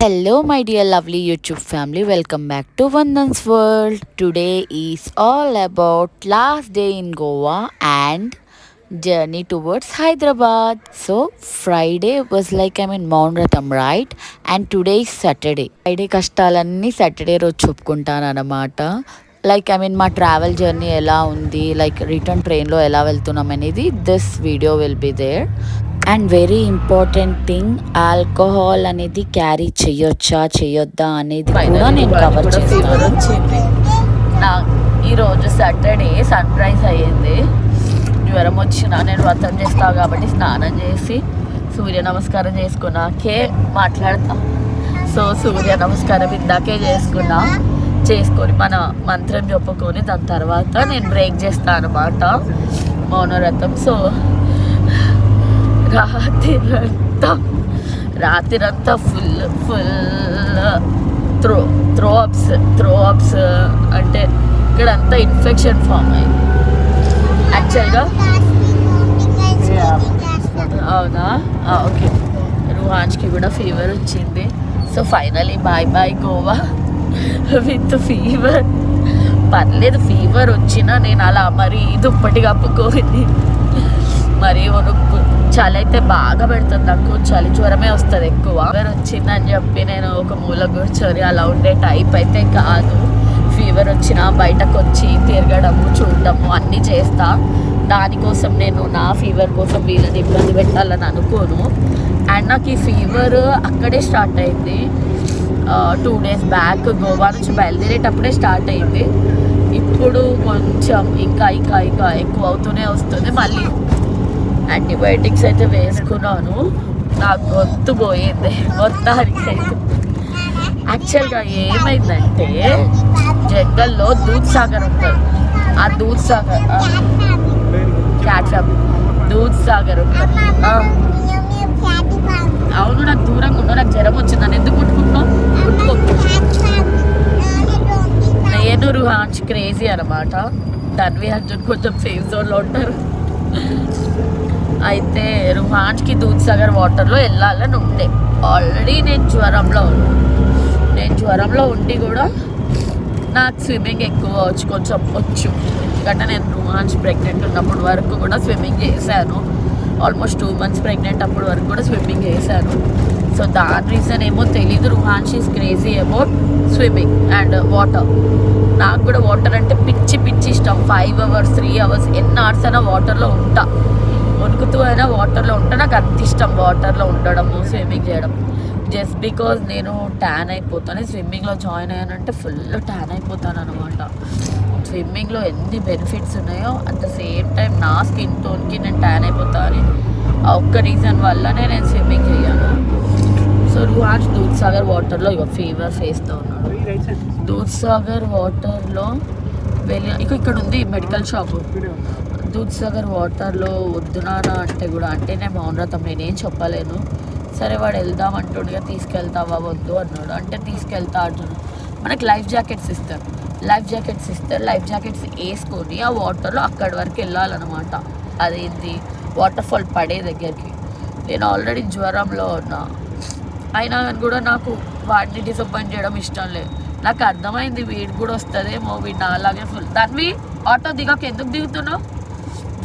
Hello, my dear lovely YouTube family. Welcome back to Vandan's World. Today is all about last day in Goa and journey towards Hyderabad. So, Friday was like Mount Ratham, right? And today is Saturday. Friday కష్టాలన్నీ Saturday రోజు చెప్పుకుంటాను అన్నమాట. మా travel journey ఎలా ఉంది, like return ట్రైన్లో ఎలా వెళ్తున్నాం అనేది this video will be there. And very important thing, alcohol అనేది క్యారీ చేయొచ్చా చేయొద్దా అనేది కూడా నేను కవర్ చేస్తాను. వచ్చింది నా ఈరోజు సాటర్డే సన్ రైజ్ అయ్యింది. జ్వరం వచ్చిన నేను వ్రతం చేస్తాను కాబట్టి స్నానం చేసి సూర్య నమస్కారం చేసుకున్నాకే మాట్లాడతా. సో సూర్య నమస్కారం ఇందాకే చేసుకొని మన మంత్రం చెప్పుకొని దాని తర్వాత నేను బ్రేక్ చేస్తాను అనమాట మౌనవ్రతం. సో రాత్రిరంతా ఫుల్ త్రోఅప్స్ అంటే ఇక్కడంతా ఇన్ఫెక్షన్ ఫామ్ అయింది యాక్చువల్గా. అవునా, ఓకే. రుహాన్స్కి కూడా ఫీవర్ వచ్చింది. So finally bye Goa with fever. పర్లేదు, ఫీవర్ వచ్చినా నేను అలా మరీ దుప్పటి కప్పుకోని మరీ చలి అయితే బాగా పెడుతుంది నాకు. చలి జ్వరమే వస్తుంది ఎక్కువ. ఫీవర్ వచ్చిందని చెప్పి నేను ఒక మూల కూర్చొని అలా ఉండే టైప్ అయితే కాదు. ఫీవర్ వచ్చినా బయటకు వచ్చి తిరగడము చూడడము అన్నీ చేస్తా. దానికోసం నేను నా ఫీవర్ కోసం వీళ్ళని ఇబ్బంది పెట్టాలని అనుకోను. అండ్ నాకు ఈ ఫీవర్ అక్కడే స్టార్ట్ అయింది. 2 days బ్యాక్ గోవా నుంచి బయలుదేరేటప్పుడే స్టార్ట్ అయింది. ఇప్పుడు కొంచెం ఇంకా ఎక్కువ అవుతూనే వస్తుంది. మళ్ళీ యాంటీబయాటిక్స్ అయితే వేసుకున్నాను. నాకు గొంతు పోయింది మొత్తానికి అయితే. యాక్చువల్గా ఏమైందంటే జంగల్లో దూద్ సాగర్ ఉంటుంది. ఆ దూద్ సాగర్ దూద్ సాగర్ ఉంటుంది. అవును, నాకు దూరంగా ఉన్నా. నాకు జ్వరం వచ్చింది. నన్ను ఎందుకు ముట్టుకుంటున్నావు? నేను రుహాన్స్ క్రేజీ అనమాట. ధన్వి అర్జున్ కొంచెం సేఫ్ జోన్లో ఉంటారు. అయితే రుహాన్స్కి దూద్ సాగర్ వాటర్లో వెళ్ళాలని ఉండే. ఆల్రెడీ నేను జ్వరంలో ఉండి కూడా నాకు స్విమ్మింగ్ ఎక్కువ కొంచెం వచ్చు. ఎందుకంటే నేను రుహాన్స్ ప్రెగ్నెంట్ ఉన్నప్పటి వరకు కూడా స్విమ్మింగ్ చేశాను. ఆల్మోస్ట్ 2 months ప్రెగ్నెంట్ అప్పటి వరకు కూడా స్విమ్మింగ్ చేశాను. సో దాని రీజన్ ఏమో తెలీదు. Ruhaans is crazy about swimming and water. నాకు కూడా వాటర్ అంటే పిచ్చి ఇష్టం. 5 hours 3 hours ఎన్ని అవర్స్ అయినా వాటర్లో ఉంటా. వణుకుతూ అయినా వాటర్లో ఉంటా. నాకు అంత ఇష్టం వాటర్లో ఉండడము, స్విమ్మింగ్ చేయడం. జస్ట్ బికాజ్ నేను ట్యాన్ అయిపోతాను. స్విమ్మింగ్లో జాయిన్ అయ్యానంటే ఫుల్ ట్యాన్ అయిపోతాను అనమాట. స్విమ్మింగ్లో ఎన్ని బెనిఫిట్స్ ఉన్నాయో అట్ ద సేమ్ టైం నా స్కిన్ టోన్కి నేను ట్యాన్ అయిపోతాను. ఆ ఒక్క రీజన్ వల్లనే నేను స్విమ్మింగ్ చేయను. సో రుహాన్స్ దూద్ సాగర్ వాటర్లో ఫీవర్ ఫేస్తో ఉన్నాడు. దూద్ సాగర్ వాటర్లో వెళ్ళి ఇక్కడ ఉంది మెడికల్ షాపు. దూద్ సాగర్ వాటర్లో వద్దునానా అంటే కూడా అంటే నేను మౌనవ్రతం నేనేం చెప్పలేను. సరే వాడు వెళ్దాం అంటుండగా తీసుకెళ్తావా వద్దు అన్నాడు. అంటే తీసుకెళ్తా అంటున్నాడు. మనకి లైఫ్ జాకెట్స్ ఇస్తారు. లైఫ్ జాకెట్స్ వేసుకొని ఆ వాటర్లో అక్కడి వరకు వెళ్ళాలన్నమాట. అదేంటి వాటర్ ఫాల్ పడే దగ్గరికి. నేను ఆల్రెడీ జ్వరంలో ఉన్నా. అయినా కానీ కూడా నాకు వాడిని డిసప్పాయింట్ చేయడం ఇష్టం లేదు. నాకు అర్థమైంది వీడు కూడా వస్తుందేమో, వీడు అలాగే ఫుల్. దాన్ని ఆటో దిగాక ఎందుకు దిగుతున్నావు?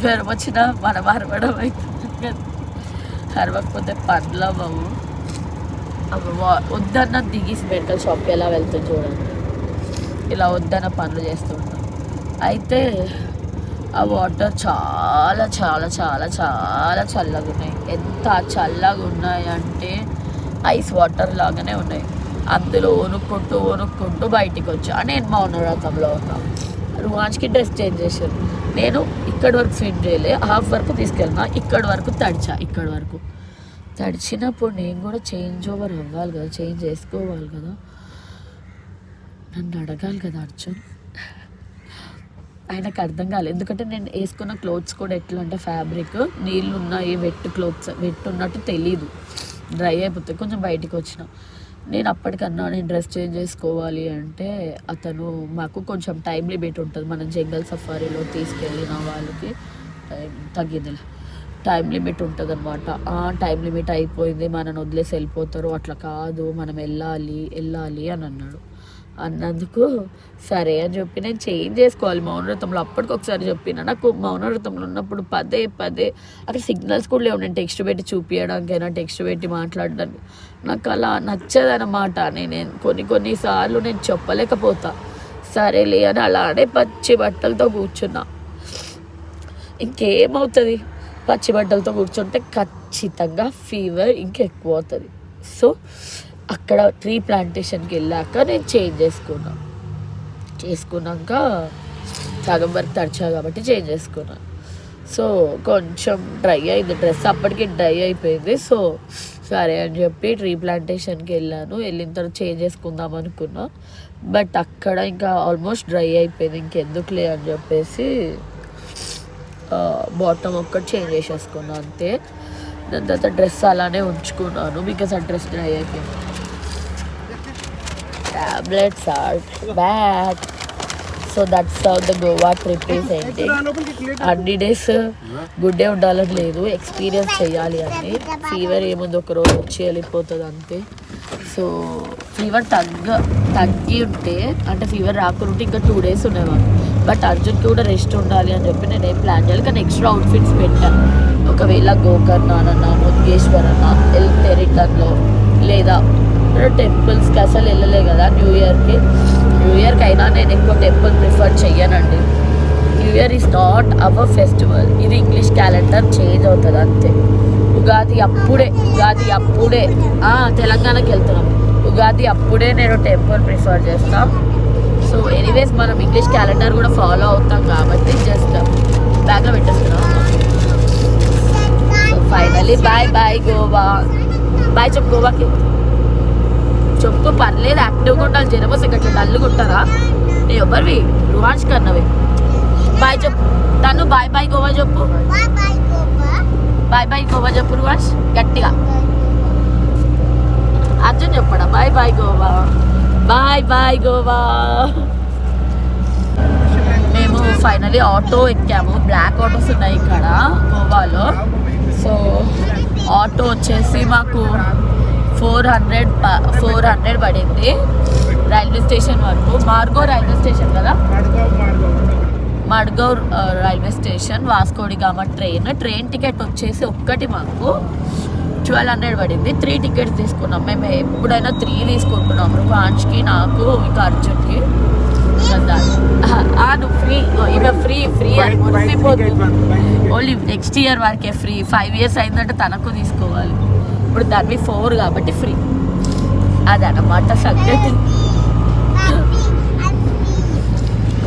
జ్వరం వచ్చినా మనం అరవడం అవుతుంది. అరవకపోతే పనులు అవ్వవు. వద్దన్న దిగి మెడికల్ షాప్కి ఎలా వెళ్తుంది చూడండి. ఇలా వద్దన్న పనులు చేస్తుంటాం. అయితే ఆ వాటర్ చాలా చాలా చాలా చాలా చల్లగా ఉన్నాయి. ఎంత చల్లగా ఉన్నాయి అంటే ఐస్ వాటర్ లాగానే ఉన్నాయి. అందులో వణుక్కుంటూ బయటికి వచ్చా. నేను మౌనవ్రతంలో ఉన్నా. రుహాన్స్కి డ్రెస్ చేంజ్ చేశాను. నేను ఇక్కడి వరకు ఫిట్ చేయలే, హాఫ్ వరకు తీసుకెళ్ళినా. ఇక్కడి వరకు తడిచినప్పుడు నేను కూడా చేంజ్ ఓవర్ అవ్వాలి కదా, చేంజ్ చేసుకోవాలి కదా. నన్ను అడగాలి కదా అర్జున్. ఆయనకు అర్థం కాలేదు. ఎందుకంటే నేను వేసుకున్న క్లోత్స్ కూడా ఎట్లా అంటే ఫ్యాబ్రిక్ నీళ్ళు ఉన్నాయి, వెట్ ఉన్నట్టు తెలీదు. డ్రై అయిపోతాయి. కొంచెం బయటికి వచ్చిన నేను అప్పటికన్నా నేను డ్రెస్ చేంజ్ చేసుకోవాలి అంటే అతను మాకు కొంచెం టైం లిమిట్ ఉంటుంది. మనం జంగల్ సఫారీలో తీసుకెళ్ళిన వాళ్ళకి టైం తగ్గిందిలే. టైం లిమిట్ ఉంటుంది అనమాట. ఆ టైం లిమిట్ అయిపోయింది, మనని వదిలేసి వెళ్ళిపోతారు, అట్లా కాదు మనం వెళ్ళాలి అని అన్నాడు. అన్నందుకు సరే అని చెప్పి నేను చేంజ్ చేసుకోవాలి మౌనవ్రతంలో. అప్పటికి ఒకసారి చెప్పిన, నాకు మౌనవ్రతంలో ఉన్నప్పుడు పదే అక్కడ సిగ్నల్స్ కూడా లేవు, నేను టెక్స్ట్ పెట్టి చూపించడానికైనా టెక్స్ట్ పెట్టి మాట్లాడడానికి. నాకు అలా నచ్చదనమాట. నేను కొన్నిసార్లు నేను చెప్పలేకపోతా. సరేలే అని అలానే పచ్చి బట్టలతో కూర్చున్నా. ఇంకేమవుతుంది, పచ్చి బట్టలతో కూర్చుంటే ఖచ్చితంగా ఫీవర్ ఇంకెక్కువ అవుతుంది. సో అక్కడ ట్రీ ప్లాంటేషన్కి వెళ్ళాక నేను చేంజ్ చేసుకున్నాక సగం వరకు తడిచా కాబట్టి చేంజ్ చేసుకున్నాను. సో కొంచెం డ్రై అయింది డ్రెస్, అప్పటికి డ్రై అయిపోయింది. సో సరే అని చెప్పి ట్రీ ప్లాంటేషన్కి వెళ్ళిన తర్వాత చేంజ్ చేసుకుందాం అనుకున్నా. బట్ అక్కడ ఇంకా ఆల్మోస్ట్ డ్రై అయిపోయింది, ఇంకెందుకులే అని చెప్పేసి బాటమ్ ఒక్కటి చేంజ్ చేసేసుకున్నాను అంతే. దాని తర్వాత డ్రెస్ అలానే ఉంచుకున్నాను బికాస్ ఆ డ్రెస్ డ్రై అయిపోయింది. Tablets are back. So that's how the Goa trip is ending. అన్ని డేస్ గుడ్ డే ఉండాలని లేదు, ఎక్స్పీరియన్స్ చేయాలి అని. ఫీవర్ ఏముంది, ఒకరోజు వచ్చి వెళ్ళిపోతుంది అంతే. సో ఫీవర్ తగ్గి ఉంటే, అంటే ఫీవర్ రాకుండా ఉంటే ఇంకా 2 days ఉండేవాళ్ళు. బట్ అర్జున్కి కూడా రెస్ట్ ఉండాలి అని చెప్పి నేను ఏం ప్లాన్ చేయాలి, కానీ ఎక్స్ట్రా అవుట్ఫిట్స్ పెట్టాను. ఒకవేళ గోకర్ణ అన్న, ముద్గేశ్వర్ అన్న వెళ్తే రిటర్న్లో, లేదా టెంపుల్స్కి అసలు వెళ్ళలే కదా న్యూ ఇయర్కి అయినా నేను ఎక్కువ టెంపుల్ ప్రిఫర్ చెయ్యనండి. New year is not our festival, ఇది ఇంగ్లీష్ క్యాలెండర్ చేంజ్ అవుతుంది అంతే. ఉగాది అప్పుడే తెలంగాణకి వెళ్తున్నాం, ఉగాది అప్పుడే నేను టెంపుల్ ప్రిఫర్ చేస్తాం. సో ఎనీవేస్ మనం ఇంగ్లీష్ క్యాలెండర్ కూడా ఫాలో అవుతాం కాబట్టి జస్ట్ బ్యాగ్లో పెట్టేస్తున్నాం. So finally bye Goa. Bye చెప్పు గోవాకి, చెప్పు పర్లేదు, యాక్టివ్గా ఉండాలి. జనం వస్తే గట్లా డల్గా ఉంటారా? నీ ఎవరివి రువాంష్ కన్నవి. బాయ్ చెప్పు తను, బాయ్ గోవా చెప్పు, బాయ్ గోవా చెప్పు రువాంష్ గట్టిగా. అర్జున్ చెప్పడా బాయ్ గోవా, బాయ్ గోవా. మేము ఫైనలీ ఆటో ఎక్కాము. బ్లాక్ ఆటోస్ ఉన్నాయి ఇక్కడ గోవాలో. సో ఆటో వచ్చేసి మాకు 400 పడింది రైల్వే స్టేషన్ వరకు. మార్గో రైల్వే స్టేషన్ కదా, Madgaon railway station, Vasco da Gama train ticket వచ్చేసి ఒక్కటి మాకు 1200 పడింది. 3 tickets తీసుకున్నాం. మేము ఎప్పుడైనా 3 తీసుకుంటున్నాం, రువాంష్కి, నాకు, ఇంకా అర్జున్కి. నువ్వు ఫ్రీ అని మురిసిపోతుంది. ఓన్లీ నెక్స్ట్ ఇయర్ వరకే ఫ్రీ. 5 years అయిందంటే తనకు తీసుకోవాలి. ఇప్పుడు దాన్ని 4 కాబట్టి ఫ్రీ. అదనమాట సంగతి.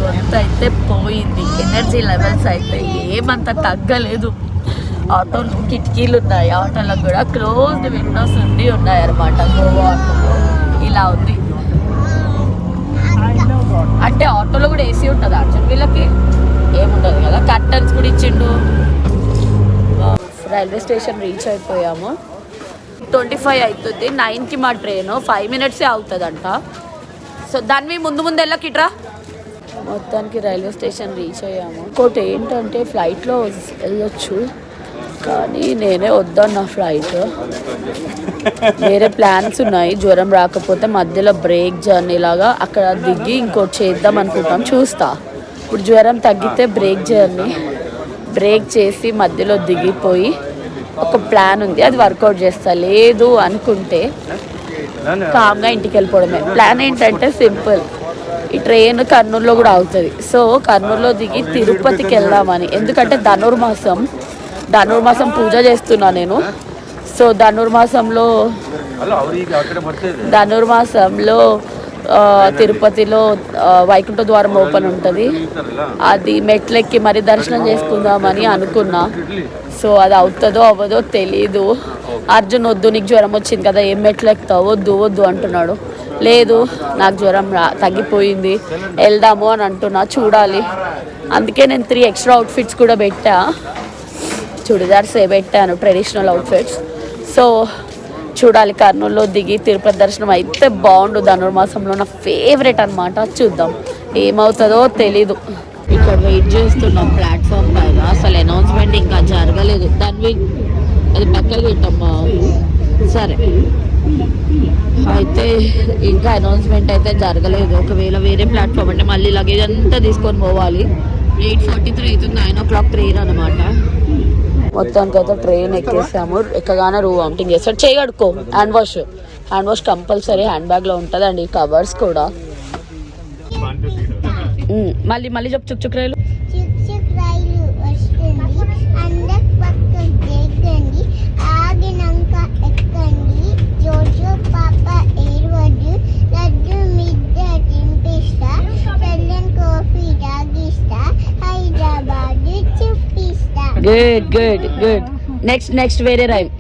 గొంతు అయితే పోయింది, ఎనర్జీ లెవెల్స్ అయితే ఏమంత తగ్గలేదు. ఆటోలు కిటికీలు ఉన్నాయి, ఆటోలకు కూడా క్లోజ్డ్ విండోస్ ఉన్నాయి అన్నమాట. గోవా ఆటోలో ఇలా ఉంది. అంటే ఆటోలో కూడా ఏసీ ఉంటుంది, అర్జున్ వీళ్ళకి ఏముండదు కదా. కర్టన్స్ కూడా ఇచ్చిండు. రైల్వే స్టేషన్ రీచ్ అయిపోయాము. 25 అవుతుంది, 9కి మా ట్రైన్. 5 minutes అవుతుందంట. సో దాన్ని ముందు వెళ్ళకిట్రా. మొత్తానికి రైల్వే స్టేషన్ రీచ్ అయ్యాము. ఇంకోటి ఏంటంటే ఫ్లైట్లో వెళ్ళొచ్చు, కానీ నేనే వద్దన్న ఫ్లైట్. వేరే ప్లాన్స్ ఉన్నాయి, జ్వరం రాకపోతే మధ్యలో బ్రేక్ జర్నీ లాగా అక్కడ దిగి ఇంకోటి చేద్దాం అనుకుంటాం, చూస్తా. ఇప్పుడు జ్వరం తగ్గితే బ్రేక్ చేసి మధ్యలో దిగిపోయి ఒక ప్లాన్ ఉంది, అది వర్కౌట్ చేస్తా. లేదు అనుకుంటే కామ్గా ఇంటికి వెళ్ళిపోవడమే. ప్లాన్ ఏంటంటే సింపుల్, ఈ ట్రైన్ కర్నూలులో కూడా అవుతుంది. సో కర్నూలులో దిగి తిరుపతికి వెళ్దామని. ఎందుకంటే ధనుర్మాసం పూజ చేస్తున్నా నేను. సో ధనుర్మాసంలో తిరుపతిలో వైకుంఠ ద్వారం ఓపెన్ ఉంటుంది. అది మెట్లెక్కి మరి దర్శనం చేసుకుందామని అనుకున్నా. సో అది అవుతుందో అవ్వదో తెలీదు. అర్జున్ వద్దు, నీకు జ్వరం వచ్చింది కదా, ఏం మెట్లు ఎక్కుతావు, వద్దు అంటున్నాడు. లేదు, నాకు జ్వరం తగ్గిపోయింది, వెళ్దాము అని అంటున్నా, చూడాలి. అందుకే నేను 3 extra అవుట్ఫిట్స్ కూడా పెట్టా, చుడిదార్స్ పెట్టాను, ట్రెడిషనల్ అవుట్ఫిట్స్. సో చూడాలి, కర్నూలులో దిగి తిరుపతి దర్శనం అయితే బాగుండు. ధనుర్మాసంలో నా ఫేవరెట్ అనమాట. చూద్దాం ఏమవుతుందో తెలీదు. ఇక్కడ వెయిట్ చేస్తున్నాం ప్లాట్ఫామ్ పైన. అసలు అనౌన్స్మెంట్ ఇంకా జరగలేదు. దాన్ని అది పక్కకి పెట్టమ్మా. సరే అయితే ఇంకా అనౌన్స్మెంట్ అయితే జరగలేదు. ఒకవేళ వేరే ప్లాట్ఫామ్ అంటే మళ్ళీ లగేజ్ అంతా తీసుకొని పోవాలి. 8:43 అవుతుంది. 9 o'clock ట్రైన్ అనమాట. మొత్తానికి అయితే ట్రైన్ ఎక్కేసాము. ఎక్కగానే వామిటింగ్ చేస్తాడు. చేయి కడుక్కో. Hand wash compulsory hand bag లో ఉంటుందండి. కవర్స్ కూడా. మళ్ళీ మళ్ళీ చెప్పు. చుక్ చుక్ రైలు గుడ్ గుడ్ గుడ్. నెక్స్ట్ వేరే రైమ్.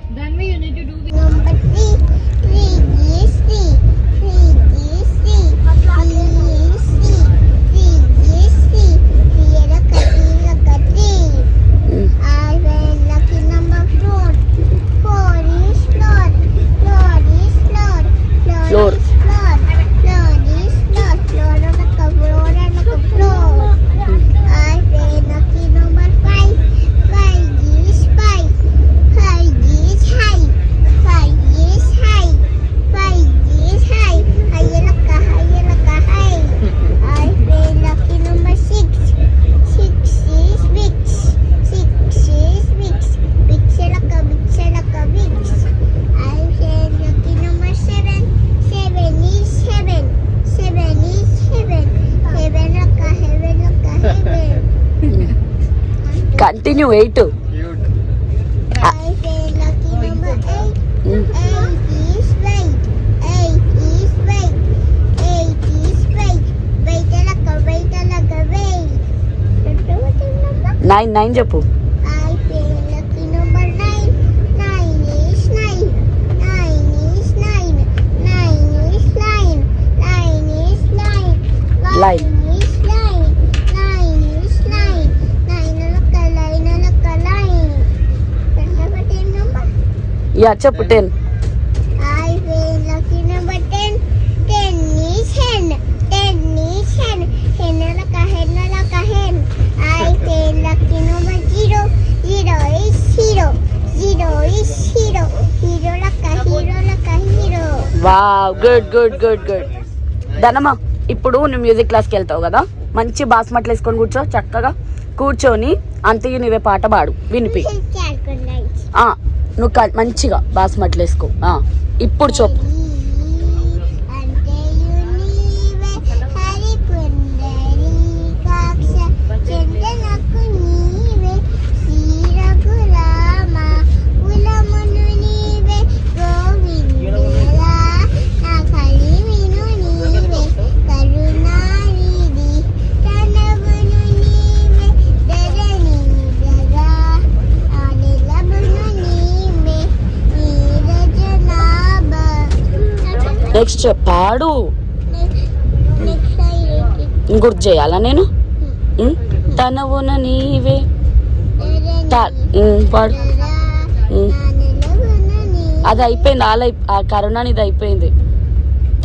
Continue 8. Nine చెప్పు. Line. యా చెప్పు. 10. Wow good good good good. ధనమా ఇప్పుడు నువ్వు మ్యూజిక్ క్లాస్కి వెళ్తావు కదా, మంచి బాస్మట్లు వేసుకొని కూర్చో. చక్కగా కూర్చొని అంతయ్య నువ్వే పాట పాడు వినిపి. నువ్వు మంచిగా బాస్మట్లు వేసుకో. ఇప్పుడు చెప్పు. నెక్స్ట్ పాడు. గుర్తు చేయాలా నేను? తనవున నీవే పాడు. అది అయిపోయింది. ఆ కరోనా ఇది అయిపోయింది.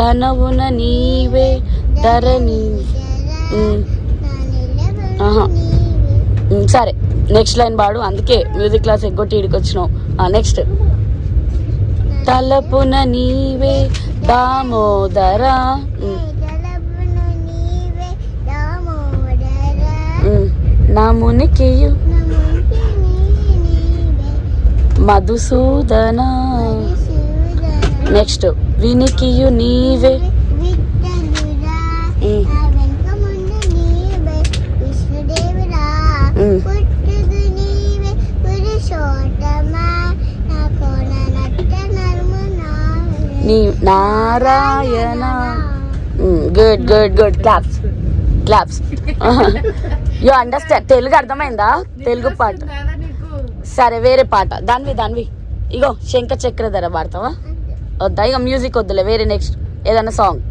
తనవున నీవే ధరణి. సరే నెక్స్ట్ లైన్ పాడు. అందుకే మ్యూజిక్ క్లాస్ ఎగ్గొట్టి ఇడికి వచ్చినావు. నెక్స్ట్ తలపున నీవే దామోదర. నమునికియు మధుసూదన. నెక్స్ట్ వినికియు నీవే. నీ Narayana. Good good good. Claps. You understand? Telugu అర్థమైందా? తెలుగు పాట. సరే వేరే పాట. దాన్వి ఇగో శంఖ చక్రధర పాడతావా? వద్దా? ఇక మ్యూజిక్ వద్దులే, వేరే నెక్స్ట్ ఏదైనా సాంగ్.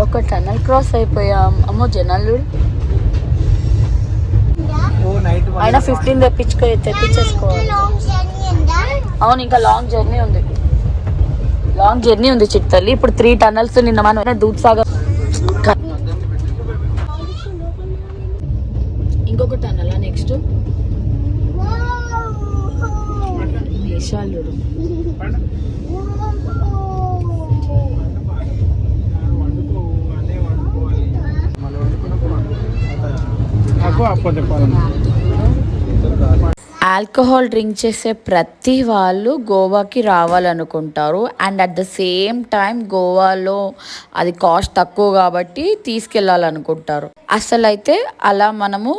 ఒక టనల్ క్రాస్ అయిపోయాం. అమ్మో జనాలు. అయినా 15 తెప్పించేసుకోవాలి. అవును ఇంకా లాంగ్ జర్నీ ఉంది. లాంగ్ జర్నీ ఉంది చిట్టల్లి. ఇప్పుడు 3 టన్నల్స్ నిన్న మనం దూద్ సాగర్ ఇంకొక టన్నల్ నెక్స్ట్ దేశాలు ఆల్కహాల్ డ్రింక్ చేసే ప్రతి వాళ్ళు గోవాకి రావాలనుకుంటారు. And at the same time గోవాలో అది కాస్ట్ తక్కువ కాబట్టి తీసుకెళ్ళాలనుకుంటారు. అసలు అయితే అలా మనము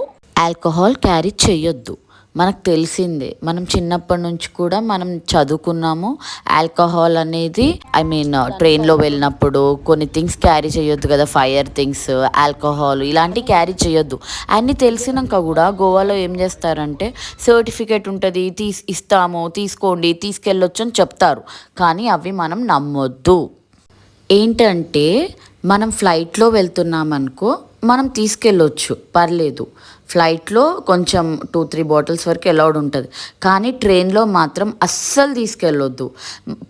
ఆల్కహాల్ క్యారీ చేయొద్దు. మనకు తెలిసిందే, మనం చిన్నప్పటి నుంచి కూడా మనం చదువుకున్నాము. ఆల్కహాల్ అనేది ట్రైన్లో వెళ్ళినప్పుడు కొన్ని థింగ్స్ క్యారీ చేయొద్దు కదా, ఫైర్ థింగ్స్, ఆల్కహాల్ ఇలాంటివి క్యారీ చేయొద్దు. అన్నీ తెలిసినాక కూడా గోవాలో ఏం చేస్తారంటే సర్టిఫికేట్ ఉంటుంది, ఇస్తాము, తీసుకోండి, తీసుకెళ్ళొచ్చు అని చెప్తారు. కానీ అవి మనం నమ్మొద్దు. ఏంటంటే మనం ఫ్లైట్లో వెళ్తున్నామనుకో మనం తీసుకెళ్ళొచ్చు, పర్లేదు. ఫ్లైట్లో కొంచెం 2-3 బాటిల్స్ వరకు అలౌడ్ ఉంటుంది. కానీ ట్రైన్లో మాత్రం అస్సలు తీసుకెళ్ళొద్దు.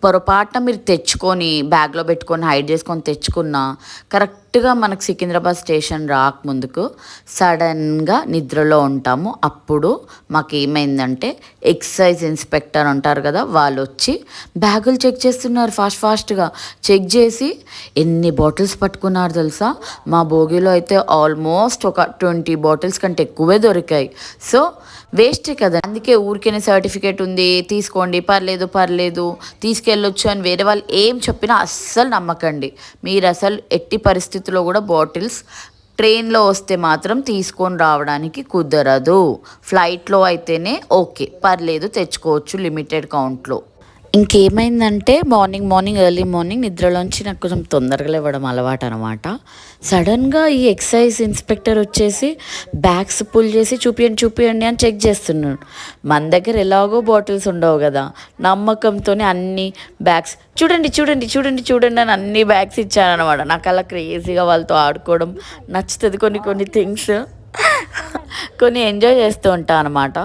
పొరపాటున మీరు తెచ్చుకొని బ్యాగ్లో పెట్టుకొని హైడ్ చేసుకొని తెచ్చుకున్నా కరెక్ట్గా మనకు సికింద్రాబాద్ స్టేషన్ రాకముందుకు సడన్గా నిద్రలో ఉంటాము. అప్పుడు మాకు ఏమైందంటే ఎక్సైజ్ ఇన్స్పెక్టర్ ఉంటారు కదా, వాళ్ళు వచ్చి బ్యాగులు చెక్ చేస్తున్నారు. ఫాస్ట్గా చెక్ చేసి ఎన్ని బాటిల్స్ పట్టుకున్నారు తెలుసా? మా భోగిలో అయితే ఆల్మోస్ట్ ఒక 20 బాటిల్స్ కంటే ఎక్కువే దొరికాయి. సో వేస్టే కదా. అందుకే ఊరికేనే సర్టిఫికేట్ ఉంది, తీసుకోండి, పర్లేదు తీసుకెళ్ళొచ్చు అని వేరే వాళ్ళు ఏం చెప్పినా అస్సలు నమ్మకండి. మీరు అసలు ఎట్టి పరిస్థితుల్లో కూడా బాటిల్స్ ట్రైన్లో వస్తే మాత్రం తీసుకొని రావడానికి కుదరదు. ఫ్లైట్లో అయితేనే ఓకే, పర్లేదు, తెచ్చుకోవచ్చు లిమిటెడ్ కౌంట్లో. ఇంకేమైందంటే మార్నింగ్ ఎర్లీ మార్నింగ్ నిద్రలోంచి నాకు కొంచెం తొందరగా లేవడం అలవాటు అనమాట. సడన్గా ఈ ఎక్సైజ్ ఇన్స్పెక్టర్ వచ్చేసి బ్యాగ్స్ పుల్ చేసి చూపియండి అని చెక్ చేస్తున్నాడు. మన దగ్గర ఎలాగో బాటిల్స్ ఉండవు కదా, నమ్మకంతో అన్ని బ్యాగ్స్ చూడండి అని అన్ని బ్యాగ్స్ ఇచ్చానమాట. నాకు అలా క్రేజీగా వాళ్ళతో ఆడుకోవడం నచ్చుతుంది. కొన్ని థింగ్స్ కొన్ని ఎంజాయ్ చేస్తూ ఉంటాను అనమాట.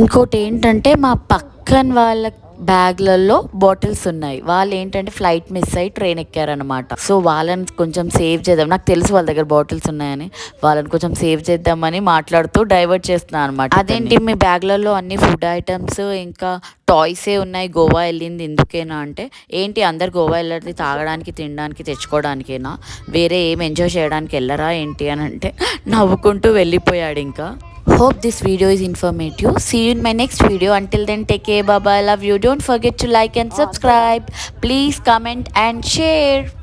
ఇంకోటి ఏంటంటే మా పక్కన వాళ్ళ బ్యాగ్లలో బాటిల్స్ ఉన్నాయి. వాళ్ళు ఏంటంటే ఫ్లైట్ మిస్ అయ్యి ట్రైన్ ఎక్కారనమాట. సో వాళ్ళని కొంచెం సేవ్ చేద్దాం, నాకు తెలుసు వాళ్ళ దగ్గర బాటిల్స్ ఉన్నాయని, వాళ్ళని కొంచెం సేవ్ చేద్దామని మాట్లాడుతూ డైవర్ట్ చేస్తున్నాను అనమాట. అదేంటి మీ బ్యాగ్లలో అన్ని ఫుడ్ ఐటమ్స్ ఇంకా టాయ్సే ఉన్నాయి, గోవా వెళ్ళింది ఎందుకేనా అంటే, ఏంటి అందరు గోవా వెళ్ళేది తాగడానికి, తినడానికి, తెచ్చుకోవడానికేనా, వేరే ఏం ఎంజాయ్ చేయడానికి వెళ్ళరా ఏంటి అని అంటే నవ్వుకుంటూ వెళ్ళిపోయాడు. ఇంకా hope this video is informative. See you in my next video. Until then, take care, bye bye, love you. Don't forget to like and subscribe. Please comment and share.